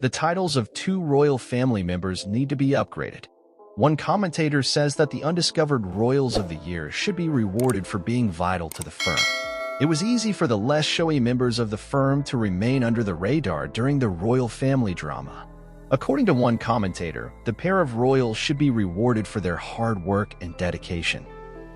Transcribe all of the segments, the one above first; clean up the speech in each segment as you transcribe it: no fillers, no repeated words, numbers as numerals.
The titles of two royal family members need to be upgraded. One commentator says that the undiscovered royals of the year should be rewarded for being vital to the firm. It was easy for the less showy members of the firm to remain under the radar during the royal family drama. According to one commentator, the pair of royals should be rewarded for their hard work and dedication.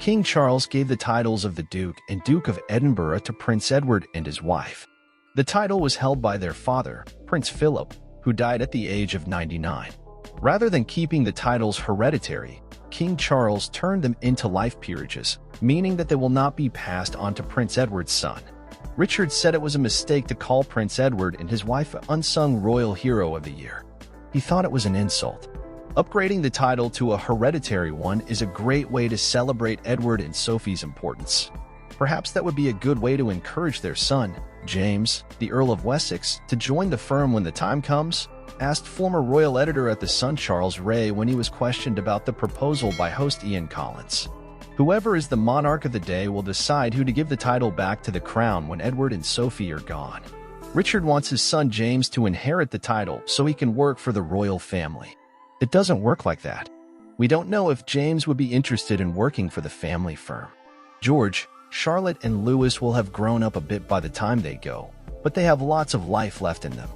King Charles gave the titles of the Duke and Duke of Edinburgh to Prince Edward and his wife. The title was held by their father, Prince Philip, who died at the age of 99. Rather than keeping the titles hereditary, King Charles turned them into life peerages, meaning that they will not be passed on to Prince Edward's son. Richard said it was a mistake to call Prince Edward and his wife an unsung royal hero of the year. He thought it was an insult. Upgrading the title to a hereditary one is a great way to celebrate Edward and Sophie's importance. Perhaps that would be a good way to encourage their son, James, the Earl of Wessex, to join the firm when the time comes, asked former royal editor at The Sun Charles Ray when he was questioned about the proposal by host Ian Collins. Whoever is the monarch of the day will decide who to give the title back to the crown when Edward and Sophie are gone. Richard wants his son James to inherit the title so he can work for the royal family. It doesn't work like that. We don't know if James would be interested in working for the family firm. George, Charlotte, and Louis will have grown up a bit by the time they go, but they have lots of life left in them.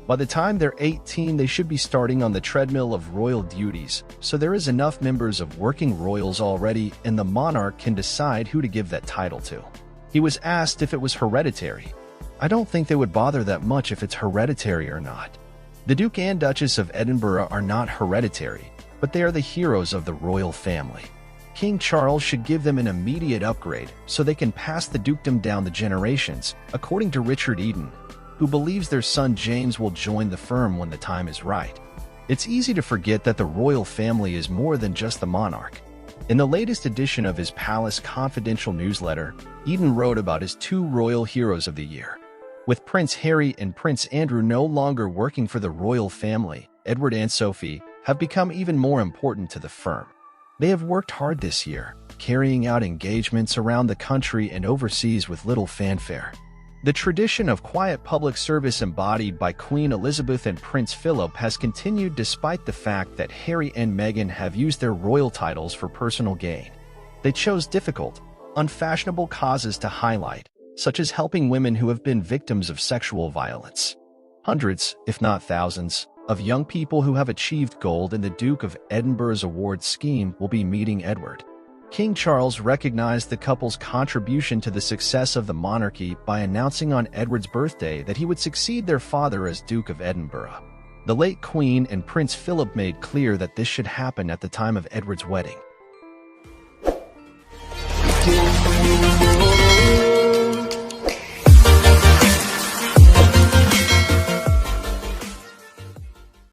By the time they're 18, they should be starting on the treadmill of royal duties, so there is enough members of working royals already, and the monarch can decide who to give that title to. He was asked if it was hereditary. I don't think they would bother that much if it's hereditary or not. The Duke and Duchess of Edinburgh are not hereditary, but they are the heroes of the royal family. King Charles should give them an immediate upgrade so they can pass the dukedom down the generations, according to Richard Eden, who believes their son James will join the firm when the time is right. It's easy to forget that the royal family is more than just the monarch. In the latest edition of his Palace Confidential newsletter, Eden wrote about his two royal heroes of the year. With Prince Harry and Prince Andrew no longer working for the royal family, Edward and Sophie have become even more important to the firm. They have worked hard this year, carrying out engagements around the country and overseas with little fanfare. The tradition of quiet public service embodied by Queen Elizabeth and Prince Philip has continued despite the fact that Harry and Meghan have used their royal titles for personal gain. They chose difficult, unfashionable causes to highlight, such as helping women who have been victims of sexual violence. Hundreds, if not thousands, of young people who have achieved gold in the Duke of Edinburgh's awards scheme will be meeting Edward. King Charles recognized the couple's contribution to the success of the monarchy by announcing on Edward's birthday that he would succeed their father as Duke of Edinburgh. The late Queen and Prince Philip made clear that this should happen at the time of Edward's wedding.